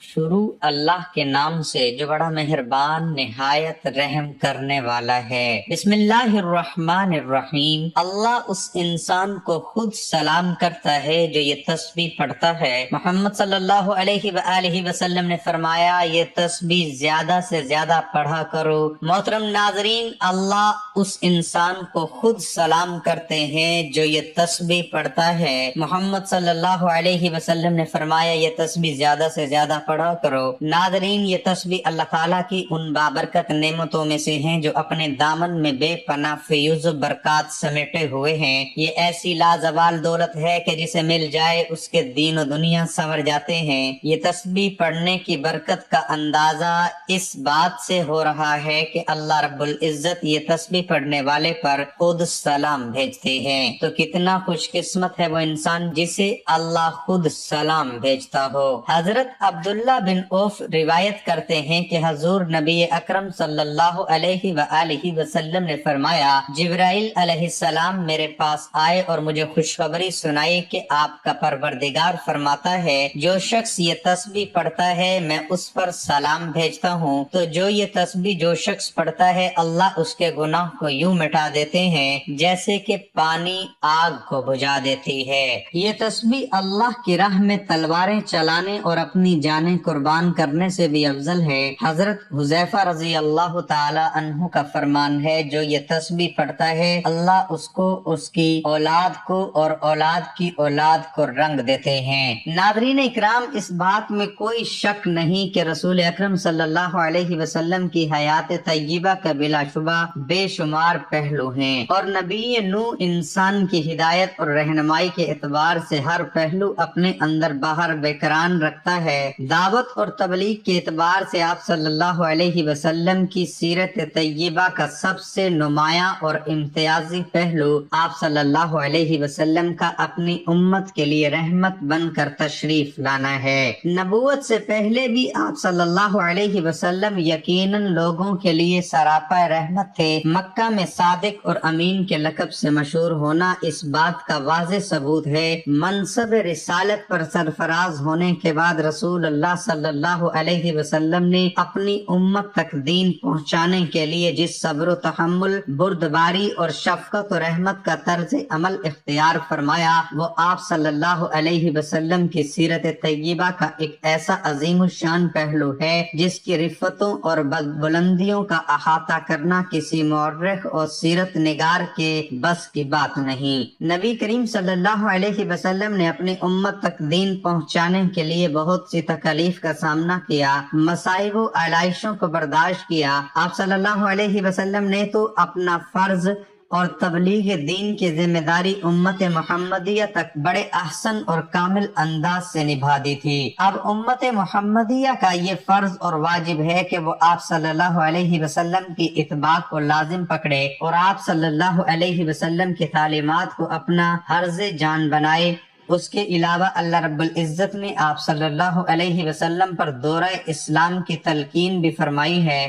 شروع اللہ کے نام سے جو بڑا مہربان نہایت رحم کرنے والا ہے۔ بسم اللہ الرحمن الرحیم۔ اللہ اس انسان کو خود سلام کرتا ہے جو یہ تسبیح پڑھتا ہے۔ محمد صلی اللہ علیہ وآلہ وسلم نے فرمایا یہ تسبیح زیادہ سے زیادہ پڑھا کرو۔ محترم ناظرین، اللہ اس انسان کو خود سلام کرتے ہیں جو یہ تسبیح پڑھتا ہے۔ محمد صلی اللہ علیہ وسلم نے فرمایا یہ تسبیح زیادہ سے زیادہ پڑھا کرو۔ ناظرین، یہ تسبیح اللہ تعالیٰ کی ان بابرکت نعمتوں میں سے ہیں جو اپنے دامن میں بے پناہ فیوز و برکات سمیٹے ہوئے ہیں۔ یہ ایسی لازوال دولت ہے کہ جسے مل جائے اس کے دین و دنیا سنور جاتے ہیں۔ یہ تسبیح پڑھنے کی برکت کا اندازہ اس بات سے ہو رہا ہے کہ اللہ رب العزت یہ تسبیح پڑھنے والے پر خود سلام بھیجتے ہیں۔ تو کتنا خوش قسمت ہے وہ انسان جسے اللہ خود سلام بھیجتا ہو۔ حضرت عبداللہ بن عوف روایت کرتے ہیں کہ حضور نبی اکرم صلی اللہ علیہ وآلہ وسلم نے فرمایا جبرائیل علیہ السلام میرے پاس آئے اور مجھے خوشخبری سنائی کہ آپ کا پروردگار فرماتا ہے جو شخص یہ تسبیح پڑھتا ہے میں اس پر سلام بھیجتا ہوں، تو جو یہ تسبیح جو شخص پڑھتا ہے اللہ اس کے گناہ کو یوں مٹا دیتے ہیں جیسے کہ پانی آگ کو بجھا دیتی ہے۔ یہ تسبیح اللہ کی راہ میں تلواریں چلانے اور اپنی جانیں قربان کرنے سے بھی افضل ہے۔ حضرت حذیفہ رضی اللہ تعالی عنہ کا فرمان ہے جو یہ تسبیح پڑھتا ہے اللہ اس کو اس کی اولاد کو اور اولاد کی اولاد کو رنگ دیتے ہیں۔ ناظرین اکرام، اس بات میں کوئی شک نہیں کہ رسول اکرم صلی اللہ علیہ وسلم کی حیات طیبہ کا بلا شبہ بے شمار پہلو ہیں، اور نبی نوح انسان کی ہدایت اور رہنمائی کے اعتبار سے ہر پہلو اپنے اندر باہر بیکران رکھتا ہے۔ دعوت اور تبلیغ کے اعتبار سے آپ صلی اللہ علیہ وسلم کی سیرت طیبہ کا سب سے نمایاں اور امتیازی پہلو آپ صلی اللہ علیہ وسلم کا اپنی امت کے لیے رحمت بن کر تشریف لانا ہے۔ نبوت سے پہلے بھی آپ صلی اللہ علیہ وسلم یقیناً لوگوں کے لیے سراپا رحمت تھے۔ مکہ میں صادق اور امین کے لقب سے مشہور ہونا اس بات کا واضح ثبوت ہے۔ منصب رسالت پر سرفراز ہونے کے بعد رسول اللہ صلی اللہ علیہ وسلم نے اپنی امت تک دین پہنچانے کے لیے جس صبر و تحمل، بردباری اور شفقت و رحمت کا طرز عمل اختیار فرمایا وہ آپ صلی اللہ علیہ وسلم کی سیرت طیبہ کا ایک ایسا عظیم الشان پہلو ہے جس کی رفتوں اور بلندیوں کا احاطہ کرنا کسی مورخ اور سیرت نگار کے بس کی بات نہیں۔ نبی کریم صلی اللہ علیہ وسلم نے اپنی امت تک دین پہنچانے کے لیے بہت سی تکالیف کا سامنا کیا، مصائب و آلائشوں کو برداشت کیا۔ آپ صلی اللہ علیہ وسلم نے تو اپنا فرض اور تبلیغ دین کی ذمہ داری امت محمدیہ تک بڑے احسن اور کامل انداز سے نبھا دی تھی۔ اب امت محمدیہ کا یہ فرض اور واجب ہے کہ وہ آپ صلی اللہ علیہ وسلم کی اتباع کو لازم پکڑے اور آپ صلی اللہ علیہ وسلم کی تعلیمات کو اپنا حرز جان بنائے۔ اس کے علاوہ اللہ رب العزت نے آپ صلی اللہ علیہ وسلم پر دورہ اسلام کی تلقین بھی فرمائی ہے۔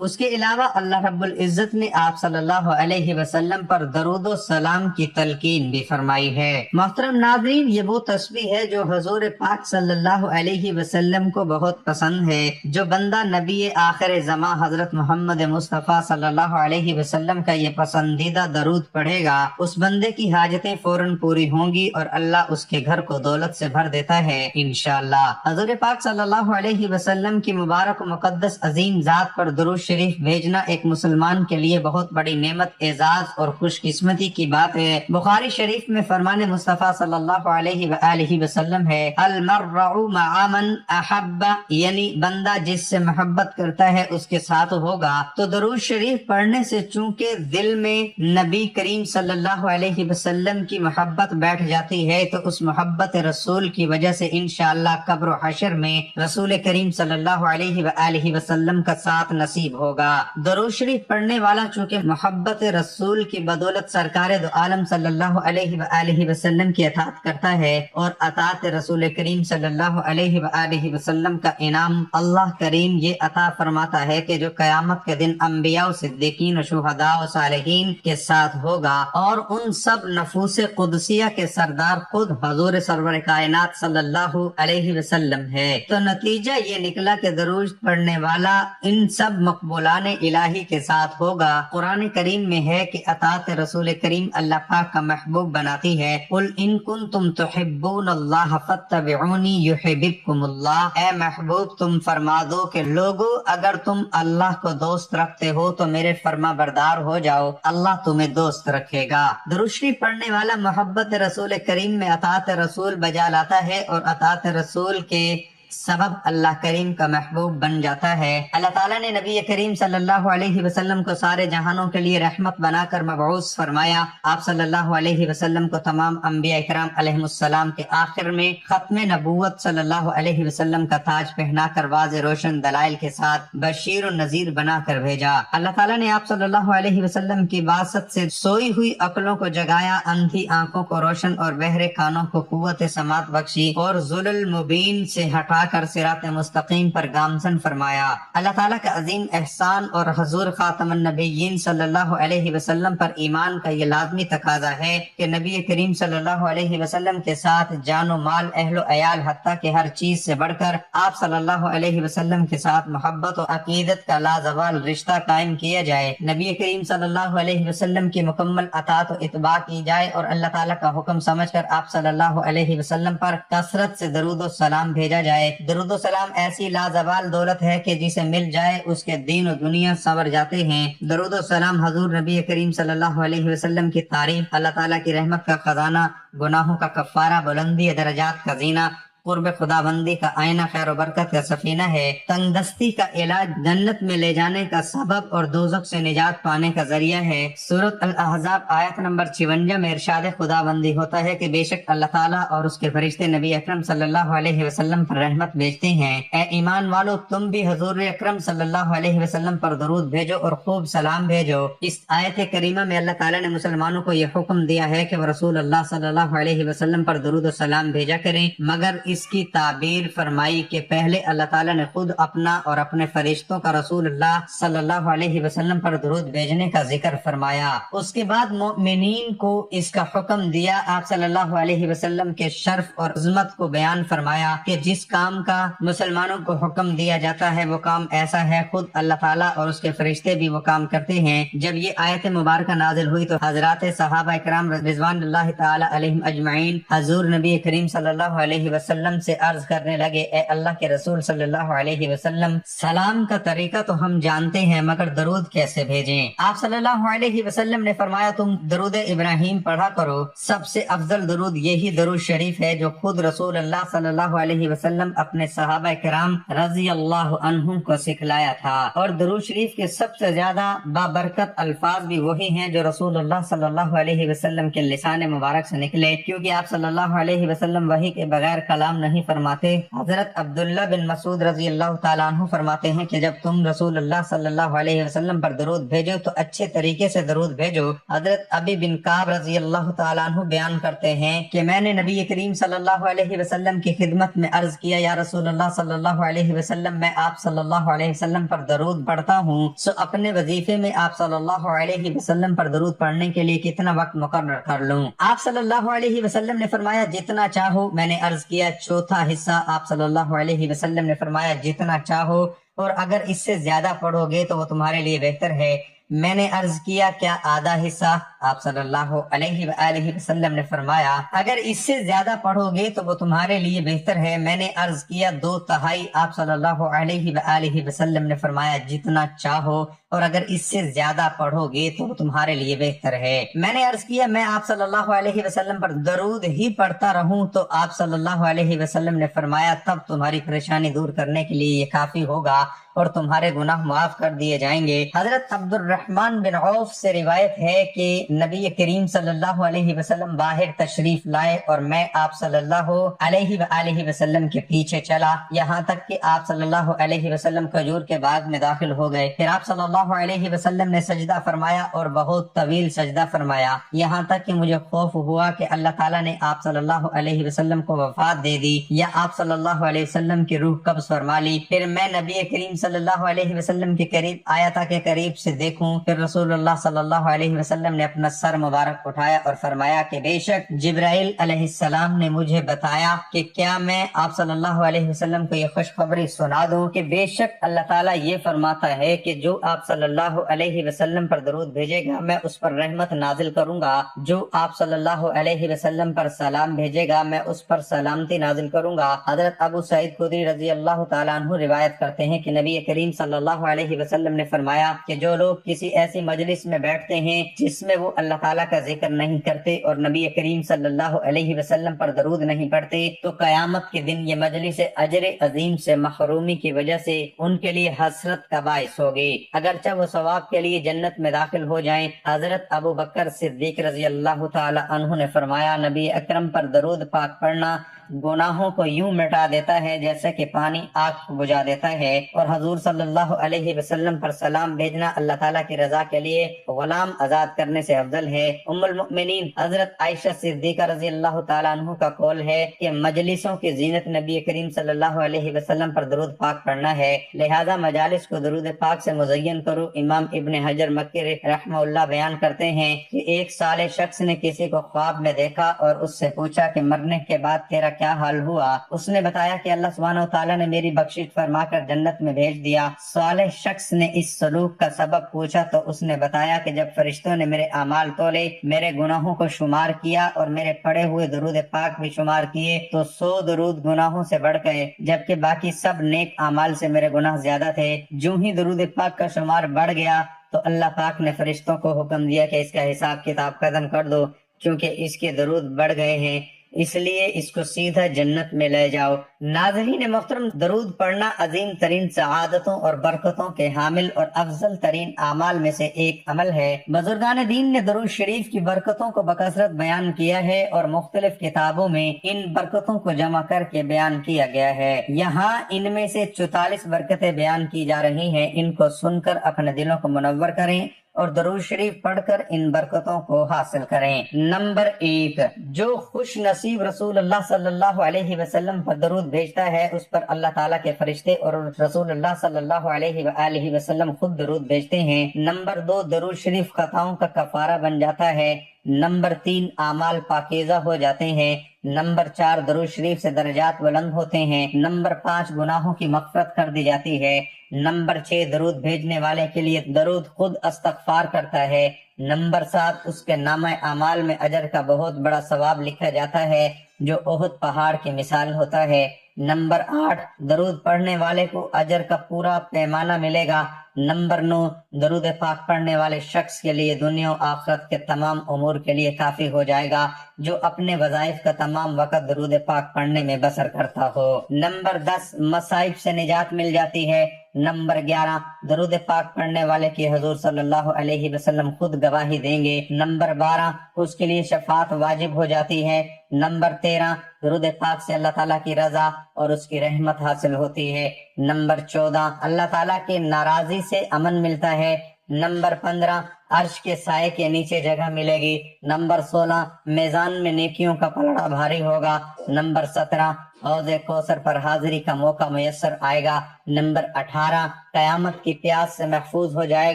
اس کے علاوہ اللہ رب العزت نے آپ صلی اللہ علیہ وسلم پر درود و سلام کی تلقین بھی فرمائی ہے۔ محترم ناظرین، یہ وہ تسبیح ہے جو حضور پاک صلی اللہ علیہ وسلم کو بہت پسند ہے۔ جو بندہ نبی آخر زماں حضرت محمد مصطفیٰ صلی اللہ علیہ وسلم کا یہ پسندیدہ درود پڑھے گا اس بندے کی حاجتیں فوراً پوری ہوں گی اور اللہ اس کے گھر کو دولت سے بھر دیتا ہے انشاءاللہ۔ حضور پاک صلی اللہ علیہ وسلم کی مبارک و مقدس عظیم ذات پر درود شریف بھیجنا ایک مسلمان کے لیے بہت بڑی نعمت، اعزاز اور خوش قسمتی کی بات ہے۔ بخاری شریف میں فرمان مصطفیٰ صلی اللہ علیہ وآلہ وسلم ہے المرء مع من احب، یعنی بندہ جس سے محبت کرتا ہے اس کے ساتھ ہوگا۔ تو درود شریف پڑھنے سے چونکہ دل میں نبی کریم صلی اللہ علیہ وسلم کی محبت بیٹھ جاتی ہے تو اس محبت رسول کی وجہ سے انشاءاللہ قبر و حشر میں رسول کریم صلی اللہ علیہ وآلہ وسلم کا ساتھ نصیب ہوگا۔ درود شریف پڑھنے والا چونکہ محبت رسول کی بدولت سرکار دو عالم صلی اللہ علیہ وآلہ وسلم کی اطاعت کرتا ہے، اور اطاعت رسول کریم صلی اللہ علیہ وآلہ وسلم کا انعام اللہ کریم یہ عطا فرماتا ہے کہ جو قیامت کے دن انبیاء و صدیقین و شہداء و صالحین کے ساتھ ہوگا، اور ان سب نفوس قدسیہ کے سردار خود حضور سرور کائنات صلی اللہ علیہ وسلم ہے۔ تو نتیجہ یہ نکلا کہ درود پڑھنے والا ان سب مقبولان الہی کے ساتھ ہوگا۔ قرآن کریم میں ہے کہ اطاعت رسول کریم اللہ پاک کا محبوب بناتی ہے۔ قل ان کنتم تحبون اللہ فاتبعونی یحببکم اللہ، اے محبوب تم فرما دو کہ لوگو اگر تم اللہ کو دوست رکھتے ہو تو میرے فرما بردار ہو جاؤ، اللہ تمہیں دوست رکھے گا۔ درود شریف پڑھنے والا محبت رسول کریم میں اطاعت رسول بجا لاتا ہے اور اطاعت رسول کے سبب اللہ کریم کا محبوب بن جاتا ہے۔ اللہ تعالیٰ نے نبی کریم صلی اللہ علیہ وسلم کو سارے جہانوں کے لیے رحمت بنا کر مبعوث فرمایا۔ آپ صلی اللہ علیہ وسلم کو تمام انبیاء کرام علیہ السلام کے آخر میں ختم نبوت صلی اللہ علیہ وسلم کا تاج پہنا کر واضح روشن دلائل کے ساتھ بشیر و نذیر بنا کر بھیجا۔ اللہ تعالیٰ نے آپ صلی اللہ علیہ وسلم کی واسط سے سوئی ہوئی عقلوں کو جگایا، اندھی آنکھوں کو روشن اور بہرے کانوں کو قوت سماعت بخشی اور ذل المبین سے ہٹا کر صراط مستقیم پر گامزن فرمایا۔ اللہ تعالیٰ کا عظیم احسان اور حضور خاتم النبیین صلی اللہ علیہ وسلم پر ایمان کا یہ لازمی تقاضا ہے کہ نبی کریم صلی اللہ علیہ وسلم کے ساتھ جان و مال، اہل و عیال، حتیٰ کہ ہر چیز سے بڑھ کر آپ صلی اللہ علیہ وسلم کے ساتھ محبت و عقیدت کا لازوال رشتہ قائم کیا جائے، نبی کریم صلی اللہ علیہ وسلم کی مکمل اطاعت و اتباع کی جائے اور اللہ تعالیٰ کا حکم سمجھ کر آپ صلی اللہ علیہ وسلم پر کثرت سے درود و سلام بھیجا جائے۔ درود و سلام ایسی لازوال دولت ہے کہ جسے مل جائے اس کے دین و دنیا سنور جاتے ہیں۔ درود و سلام حضور نبی کریم صلی اللہ علیہ وسلم کی تعریف، اللہ تعالیٰ کی رحمت کا خزانہ، گناہوں کا کفارہ، بلندی درجات کا زینہ، قرب خدا بندی کا آئینہ، خیر و برکت کا سفینہ ہے، تنگ دستی کا علاج، جنت میں لے جانے کا سبب اور دوزخ سے نجات پانے کا ذریعہ ہے۔ سورۃ الاحزاب آیت نمبر 56 میں ارشاد خدا بندی ہوتا ہے کہ بے شک اللہ تعالیٰ اور اس کے فرشتے نبی اکرم صلی اللہ علیہ وسلم پر رحمت بھیجتے ہیں۔ اے ایمان والو تم بھی حضور اکرم صلی اللہ علیہ وسلم پر درود بھیجو اور خوب سلام بھیجو۔ اس آیت کریمہ میں اللہ تعالیٰ نے مسلمانوں کو یہ حکم دیا ہے کہ وہ رسول اللہ صلی اللہ علیہ وسلم پر درود و سلام بھیجا کریں، مگر اس کی تعبیر فرمائی کہ پہلے اللہ تعالیٰ نے خود اپنا اور اپنے فرشتوں کا رسول اللہ صلی اللہ علیہ وسلم پر درود بھیجنے کا ذکر فرمایا، اس کے بعد مومنین کو اس کا حکم دیا۔ آپ صلی اللہ علیہ وسلم کے شرف اور عظمت کو بیان فرمایا کہ جس کام کا مسلمانوں کو حکم دیا جاتا ہے وہ کام ایسا ہے، خود اللہ تعالیٰ اور اس کے فرشتے بھی وہ کام کرتے ہیں۔ جب یہ آیت مبارکہ نازل ہوئی تو حضرات صحابہ کرام رضوان اللہ تعالی علیہم اجمعین حضور نبی کریم صلی اللہ علیہ وسلم سے عرض کرنے لگے، اے اللہ کے رسول صلی اللہ علیہ وسلم، سلام کا طریقہ تو ہم جانتے ہیں مگر درود کیسے بھیجیں؟ آپ صلی اللہ علیہ وسلم نے فرمایا تم درود ابراہیم پڑھا کرو، سب سے افضل درود یہی درود شریف ہے جو خود رسول اللہ صلی اللہ علیہ وسلم اپنے صحابہ کرام رضی اللہ عنہم کو سکھلایا تھا، اور درود شریف کے سب سے زیادہ بابرکت الفاظ بھی وہی ہیں جو رسول اللہ صلی اللہ علیہ وسلم کے لسان مبارک سے نکلے، کیونکہ آپ صلی اللہ علیہ وسلم وحی کے بغیر کلام نہیں فرماتے۔ حضرت عبداللہ بن مسعود رضی اللہ تعالیٰ عنہ فرماتے ہیں کہ جب تم رسول اللہ صلی اللہ علیہ وسلم پر درود بھیجو تو اچھے طریقے سے درود بھیجو۔ حضرت ابی بن کعب رضی اللہ تعالیٰ عنہ بیان کرتے ہیں کہ میں نے نبی کریم صلی اللہ علیہ وسلم کی خدمت میں عرض کیا، یا رسول اللہ صلی اللہ علیہ وسلم، میں آپ صلی اللہ علیہ وسلم پر درود پڑھتا ہوں، سو اپنے وظیفے میں آپ صلی اللہ علیہ وسلم پر درود پڑھنے کے لیے کتنا وقت مقرر کر لوں؟ آپ صلی اللہ علیہ وسلم نے فرمایا جتنا چاہو۔ میں نے عرض کیا چوتھا حصہ؟ آپ صلی اللہ علیہ وسلم نے فرمایا جتنا چاہو، اور اگر اس سے زیادہ پڑھو گے تو وہ تمہارے لیے بہتر ہے۔ میں نے عرض کیا کیا آدھا حصہ؟ آپ صلی اللہ علیہ وآلہ وسلم نے فرمایا اگر اس سے زیادہ پڑھو گے تو وہ تمہارے لیے بہتر ہے۔ میں نے عرض کیا 2/3؟ آپ صلی اللہ علیہ وآلہ وسلم نے فرمایا جتنا چاہو، اور اگر اس سے زیادہ پڑھو گے تو وہ تمہارے لیے بہتر ہے۔ میں نے عرض کیا میں آپ صلی اللہ علیہ وسلم پر درود ہی پڑھتا رہوں، تو آپ صلی اللہ علیہ وسلم نے فرمایا تب تمہاری پریشانی دور کرنے کے لیے یہ کافی ہوگا اور تمہارے گناہ معاف کر دیے جائیں گے۔ حضرت عبد الرحمن بن عوف سے روایت ہے کہ نبی کریم صلی اللہ علیہ وسلم باہر تشریف لائے اور میں آپ صلی اللہ علیہ وآلہ وسلم کے پیچھے چلا، یہاں تک کہ آپ صلی اللہ علیہ وسلم کھجور کے باغ میں داخل ہو گئے۔ پھر آپ صلی اللہ علیہ وسلم نے سجدہ فرمایا اور بہت طویل سجدہ فرمایا، یہاں تک کہ مجھے خوف ہوا کہ اللہ تعالیٰ نے آپ صلی اللہ علیہ وسلم کو وفات دے دی یا آپ صلی اللہ علیہ وسلم کی روح قبض فرما لی۔ پھر میں نبی کریم صلی اللہ علیہ وسلم کے قریب آیا تھا کہ قریب سے دیکھوں ہوں۔ پھر رسول اللہ صلی اللہ علیہ وسلم نے اپنا سر مبارک اٹھایا اور فرمایا کہ بے شک جبرائیل علیہ السلام نے مجھے بتایا کہ کیا میں آپ صلی اللہ علیہ وسلم کو یہ خوشخبری سنا دوں کہ بے شک اللہ تعالیٰ یہ فرماتا ہے کہ جو آپ صلی اللہ علیہ وسلم پر درود بھیجے گا میں اس پر رحمت نازل کروں گا، جو آپ صلی اللہ علیہ وسلم پر سلام بھیجے گا میں اس پر سلامتی نازل کروں گا۔ حضرت ابو سعید خدری رضی اللہ تعالیٰ عنہ روایت کرتے ہیں کہ نبی کریم صلی اللہ علیہ وسلم نے فرمایا کہ جو لوگ کسی ایسی مجلس میں بیٹھتے ہیں جس میں وہ اللہ تعالیٰ کا ذکر نہیں کرتے اور نبی کریم صلی اللہ علیہ وسلم پر درود نہیں پڑھتے تو قیامت کے دن یہ مجلس اجر عظیم سے محرومی کی وجہ سے ان کے لیے حسرت کا باعث ہوگی، اگرچہ وہ ثواب کے لیے جنت میں داخل ہو جائیں۔ حضرت ابو بکر صدیق رضی اللہ تعالی عنہ نے فرمایا نبی اکرم پر درود پاک پڑھنا گناہوں کو یوں مٹا دیتا ہے جیسے کہ پانی آگ کو بجھا دیتا ہے، اور حضور صلی اللہ علیہ وسلم پر سلام بھیجنا اللہ تعالیٰ کی رضا کے لیے غلام آزاد کرنے سے افضل ہے۔ ام المؤمنین حضرت عائشہ صدیقہ رضی اللہ تعالیٰ عنہ کا قول ہے کہ مجلسوں کی زینت نبی کریم صلی اللہ علیہ وسلم پر درود پاک پڑھنا ہے، لہذا مجالس کو درود پاک سے مزین کرو۔ امام ابن حجر مکی رحمہ اللہ بیان کرتے ہیں کہ ایک صالح شخص نے کسی کو خواب میں دیکھا اور اس سے پوچھا کہ مرنے کے بعد تیرا کیا حال ہوا؟ اس نے بتایا کہ اللہ سبحانہ و تعالیٰ نے میری بخشش فرما کر جنت میں بھیج دیا۔ صالح شخص نے اس سلوک کا سبب پوچھا تو اس نے بتایا کہ جب فرشتوں نے میرے اعمال تولے، میرے گناہوں کو شمار کیا اور میرے پڑھے ہوئے درود پاک بھی شمار کیے تو 100 درود گناہوں سے بڑھ گئے، جبکہ باقی سب نیک اعمال سے میرے گناہ زیادہ تھے۔ جو ہی درود پاک کا شمار بڑھ گیا تو اللہ پاک نے فرشتوں کو حکم دیا کہ اس کا حساب کتاب ختم کر دو، کیونکہ اس کے درود بڑھ گئے ہیں، اس لیے اس کو سیدھا جنت میں لے جاؤ۔ ناظرین محترم، درود پڑھنا عظیم ترین سعادتوں اور برکتوں کے حامل اور افضل ترین اعمال میں سے ایک عمل ہے۔ بزرگان دین نے درود شریف کی برکتوں کو بکثرت بیان کیا ہے اور مختلف کتابوں میں ان برکتوں کو جمع کر کے بیان کیا گیا ہے۔ یہاں ان میں سے 44 برکتیں بیان کی جا رہی ہیں، ان کو سن کر اپنے دلوں کو منور کریں اور درود شریف پڑھ کر ان برکتوں کو حاصل کریں۔ نمبر 1، جو خوش نصیب رسول اللہ صلی اللہ علیہ وسلم پر درود بھیجتا ہے اس پر اللہ تعالیٰ کے فرشتے اور رسول اللہ صلی اللہ علیہ وآلہ وسلم خود درود بھیجتے ہیں۔ نمبر 2، درود شریف خطاؤں کا کفارہ بن جاتا ہے۔ نمبر 3، اعمال پاکیزہ ہو جاتے ہیں۔ نمبر 4، درود شریف سے درجات بلند ہوتے ہیں۔ نمبر 5، گناہوں کی مغفرت کر دی جاتی ہے۔ نمبر 6، درود بھیجنے والے کے لیے درود خود استغفار کرتا ہے۔ نمبر 7، اس کے نامہ اعمال میں اجر کا بہت بڑا ثواب لکھا جاتا ہے جو احد پہاڑ کی مثال ہوتا ہے۔ نمبر 8، درود پڑھنے والے کو اجر کا پورا پیمانہ ملے گا۔ نمبر 9، درود پاک پڑھنے والے شخص کے لیے دنیا و آخرت کے تمام امور کے لیے کافی ہو جائے گا جو اپنے وظائف کا تمام وقت درود پاک پڑھنے میں بسر کرتا ہو۔ نمبر 10، مصائب سے نجات مل جاتی ہے۔ نمبر 11، درود پاک پڑھنے والے کی حضور صلی اللہ علیہ وسلم خود گواہی دیں گے۔ نمبر 12، اس کے لیے شفاعت واجب ہو جاتی ہے۔ نمبر 13، درود پاک سے اللہ تعالیٰ کی رضا اور اس کی رحمت حاصل ہوتی ہے۔ نمبر 14، اللہ تعالیٰ کی ناراضی سے امن ملتا ہے۔ نمبر 15، عرش کے سائے کے نیچے جگہ ملے گی۔ نمبر 16، میزان میں نیکیوں کا پلڑا بھاری ہوگا۔ نمبر 17، حوض کوثر پر حاضری کا موقع میسر آئے گا۔ نمبر 18، قیامت کی پیاس سے محفوظ ہو جائے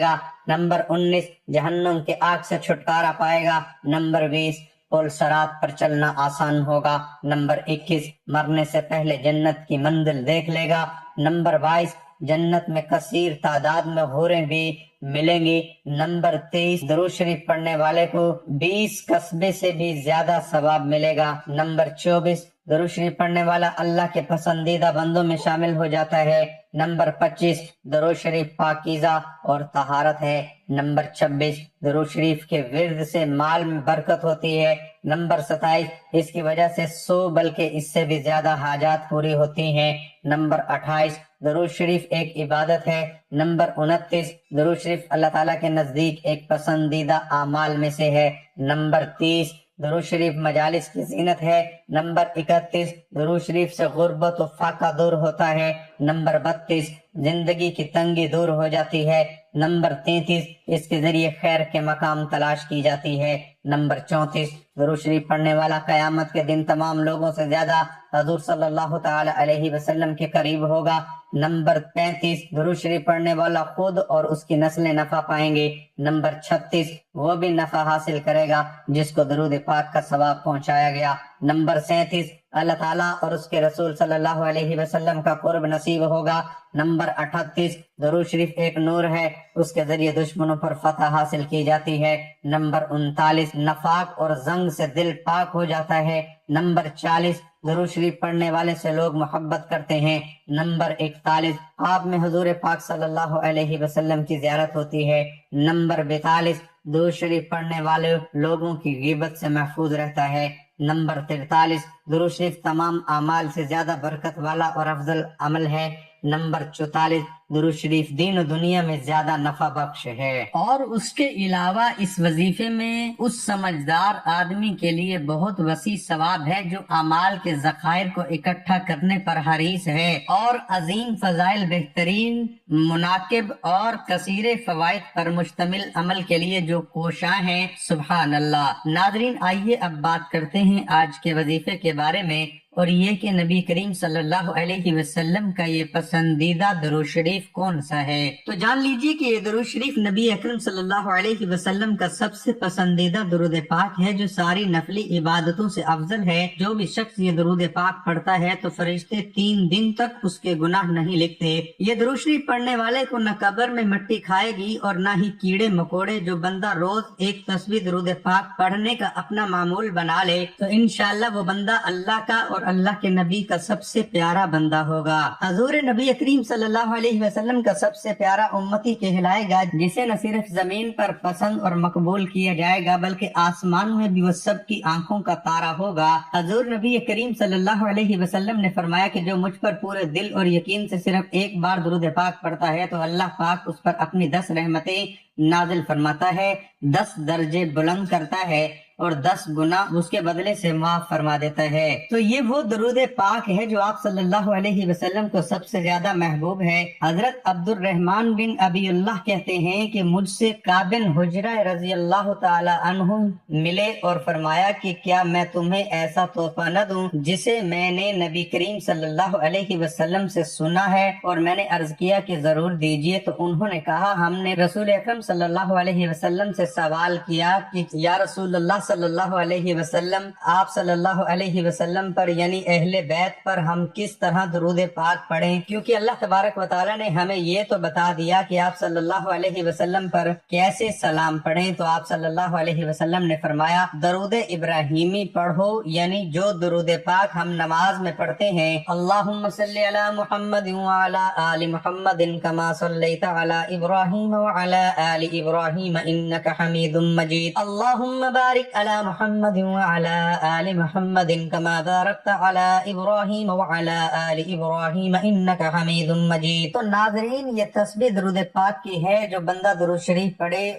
گا۔ نمبر 19، جہنم کے آگ سے چھٹکارا پائے گا۔ نمبر 20، پل صراط پر چلنا آسان ہوگا۔ نمبر 21، مرنے سے پہلے جنت کی منزل دیکھ لے گا۔ نمبر 22، جنت میں کثیر تعداد میں حوریں بھی ملیں گی۔ نمبر 23، درود شریف پڑھنے والے کو 20 قصبے سے بھی زیادہ ثواب ملے گا۔ نمبر 24، درود شریف پڑھنے والا اللہ کے پسندیدہ بندوں میں شامل ہو جاتا ہے۔ نمبر 25، درود شریف پاکیزہ اور طہارت ہے۔ نمبر 26، درود شریف کے ورد سے مال میں برکت ہوتی ہے۔ نمبر 27، اس کی وجہ سے 100 بلکہ اس سے بھی زیادہ حاجات پوری ہوتی ہیں۔ نمبر 28، درود شریف ایک عبادت ہے۔ نمبر 29، درود شریف اللہ تعالیٰ کے نزدیک ایک پسندیدہ اعمال میں سے ہے۔ نمبر 30، درود شریف مجالس کی زینت ہے۔ نمبر 31، درود شریف سے غربت و فاقہ دور ہوتا ہے۔ نمبر 32، زندگی کی تنگی دور ہو جاتی ہے۔ نمبر 33، اس کے ذریعے خیر کے مقام تلاش کی جاتی ہے۔ نمبر 34، درود شریف پڑھنے والا قیامت کے دن تمام لوگوں سے زیادہ حضور صلی اللہ تعالی علیہ وسلم کے قریب ہوگا۔ نمبر 35 درود شریف پڑھنے والا خود اور اس کی نسلیں نفع پائیں گے۔ نمبر 36 وہ بھی نفع حاصل کرے گا جس کو درود پاک کا ثواب پہنچایا گیا۔ نمبر 37 اللہ تعالیٰ اور اس کے رسول صلی اللہ علیہ وسلم کا قرب نصیب ہوگا۔ نمبر 38 درود شریف ایک نور ہے، اس کے ذریعے دشمنوں پر فتح حاصل کی جاتی ہے۔ نمبر 39 نفاق اور زنگ سے دل پاک ہو جاتا ہے۔ نمبر 40 درود شریف پڑھنے والے سے لوگ محبت کرتے ہیں۔ نمبر 41 آپ میں حضور پاک صلی اللہ علیہ وسلم کی زیارت ہوتی ہے۔ نمبر 42 درود شریف پڑھنے والے لوگوں کی غیبت سے محفوظ رہتا ہے۔ نمبر 43 درود شریف تمام اعمال سے زیادہ برکت والا اور افضل عمل ہے۔ نمبر 44 درود شریف دین و دنیا میں زیادہ نفع بخش ہے، اور اس کے علاوہ اس وظیفے میں اس سمجھدار آدمی کے لیے بہت وسیع ثواب ہے جو اعمال کے ذخائر کو اکٹھا کرنے پر حریص ہے، اور عظیم فضائل، بہترین مناقب اور کثیر فوائد پر مشتمل عمل کے لیے جو کوشاں ہیں۔ سبحان اللہ۔ ناظرین، آئیے اب بات کرتے ہیں آج کے وظیفے کے بارے میں، اور یہ کہ نبی کریم صلی اللہ علیہ وسلم کا یہ پسندیدہ درود شریف کون سا ہے۔ تو جان لیجئے کہ یہ درود شریف نبی اکرم صلی اللہ علیہ وسلم کا سب سے پسندیدہ درود پاک ہے جو ساری نفلی عبادتوں سے افضل ہے۔ جو بھی شخص یہ درود پاک پڑھتا ہے تو فرشتے 3 دن تک اس کے گناہ نہیں لکھتے۔ یہ درود شریف پڑھنے والے کو نہ قبر میں مٹی کھائے گی اور نہ ہی کیڑے مکوڑے۔ جو بندہ روز ایک تسبیح درود پاک پڑھنے کا اپنا معمول بنا لے تو انشاءاللہ وہ بندہ اللہ کا اور اللہ کے نبی کا سب سے پیارا بندہ ہوگا۔ حضور نبی کریم صلی اللہ علیہ وسلم کا سب سے پیارا امتی کہلائے گا، جسے نہ صرف زمین پر پسند اور مقبول کیا جائے گا بلکہ آسمان میں بھی وہ سب کی آنکھوں کا تارا ہوگا۔ حضور نبی کریم صلی اللہ علیہ وسلم نے فرمایا کہ جو مجھ پر پورے دل اور یقین سے صرف ایک بار درود پاک پڑھتا ہے تو اللہ پاک اس پر اپنی 10 رحمتیں نازل فرماتا ہے، 10 درجے بلند کرتا ہے اور 10 گناہ اس کے بدلے سے معاف فرما دیتا ہے۔ تو یہ وہ درود پاک ہے جو آپ صلی اللہ علیہ وسلم کو سب سے زیادہ محبوب ہے۔ حضرت عبد الرحمن بن ابی اللہ کہتے ہیں کہ مجھ سے کعب بن حجرہ رضی اللہ تعالی عنہ ملے اور فرمایا کہ کیا میں تمہیں ایسا تحفہ نہ دوں جسے میں نے نبی کریم صلی اللہ علیہ وسلم سے سنا ہے، اور میں نے عرض کیا کہ ضرور دیجئے۔ تو انہوں نے کہا ہم نے رسول اکرم صلی اللہ علیہ وسلم سے سوال کیا کہ یا رسول اللہ صلی اللہ علیہ وسلم، آپ صلی اللہ علیہ وسلم پر یعنی اہل بیت پر ہم کس طرح درود پاک پڑھیں، کیونکہ اللہ تبارک و تعالی نے ہمیں یہ تو بتا دیا کہ آپ صلی اللہ علیہ وسلم پر کیسے سلام پڑھیں۔ تو آپ صلی اللہ علیہ وسلم نے فرمایا درود ابراہیمی پڑھو، یعنی جو درود پاک ہم نماز میں پڑھتے ہیں، اللہم صلی علی محمد وعلی آل محمد کما صلیت علی ابراہیم وعلی آل ابراہیم انک حمید مجید، اللہم بارک علی محمد وعلی آل محمد کما بارکت علی ابراہیم وعلی آل ابراہیم انک حمید مجید۔ تو ناظرین، یہ تسبیح درود پاک کی ہے، جو بندہ درود شریف پڑھے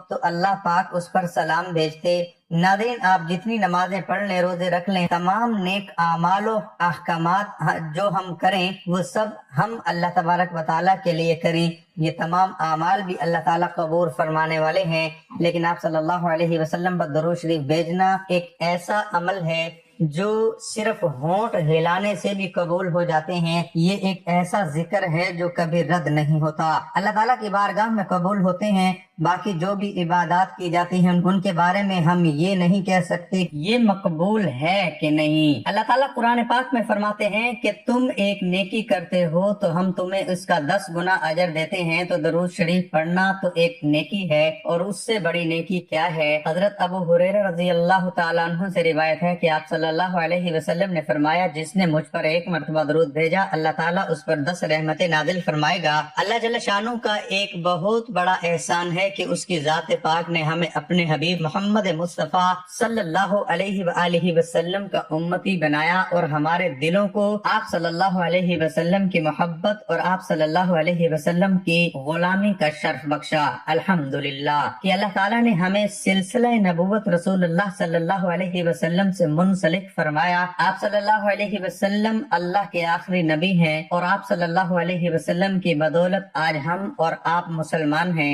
تو اللہ پاک اس پر سلام بھیجتے۔ ناظرین، آپ جتنی نمازیں پڑھ لیں، روزے رکھ لیں، تمام نیک اعمال و احکامات جو ہم کریں وہ سب ہم اللہ تبارک و تعالیٰ کے لیے کریں۔ یہ تمام اعمال بھی اللہ تعالیٰ قبول فرمانے والے ہیں، لیکن آپ صلی اللہ علیہ وسلم پر درود شریف بھیجنا ایک ایسا عمل ہے جو صرف ہونٹ ہلانے سے بھی قبول ہو جاتے ہیں۔ یہ ایک ایسا ذکر ہے جو کبھی رد نہیں ہوتا، اللہ تعالیٰ کی بارگاہ میں قبول ہوتے ہیں۔ باقی جو بھی عبادات کی جاتی ہیں ان کے بارے میں ہم یہ نہیں کہہ سکتے یہ مقبول ہے کہ نہیں۔ اللہ تعالیٰ قرآن پاک میں فرماتے ہیں کہ تم ایک نیکی کرتے ہو تو ہم تمہیں اس کا 10 گنا اجر دیتے ہیں۔ تو درود شریف پڑھنا تو ایک نیکی ہے، اور اس سے بڑی نیکی کیا ہے۔ حضرت ابو ہریرہ رضی اللہ تعالیٰ عنہ سے روایت ہے کہ آپ صلی اللہ علیہ وسلم نے فرمایا جس نے مجھ پر ایک مرتبہ درود بھیجا اللہ تعالیٰ اس پر 10 رحمتیں نازل فرمائے گا۔ اللہ جل شانہ کا ایک بہت بڑا احسان ہے کہ اس کی ذات پاک نے ہمیں اپنے حبیب محمد مصطفیٰ صلی اللہ علیہ وآلہ وسلم کا امتی بنایا، اور ہمارے دلوں کو آپ صلی اللہ علیہ وسلم کی محبت اور آپ صلی اللہ علیہ وسلم کی غلامی کا شرف بخشا۔ الحمدللہ کہ اللہ تعالیٰ نے ہمیں سلسلہ نبوت رسول اللہ صلی اللہ علیہ وسلم سے منسلک فرمایا۔ آپ صلی اللہ علیہ وسلم اللہ کے آخری نبی ہیں، اور آپ صلی اللہ علیہ وسلم کی بدولت آج ہم اور آپ مسلمان ہیں،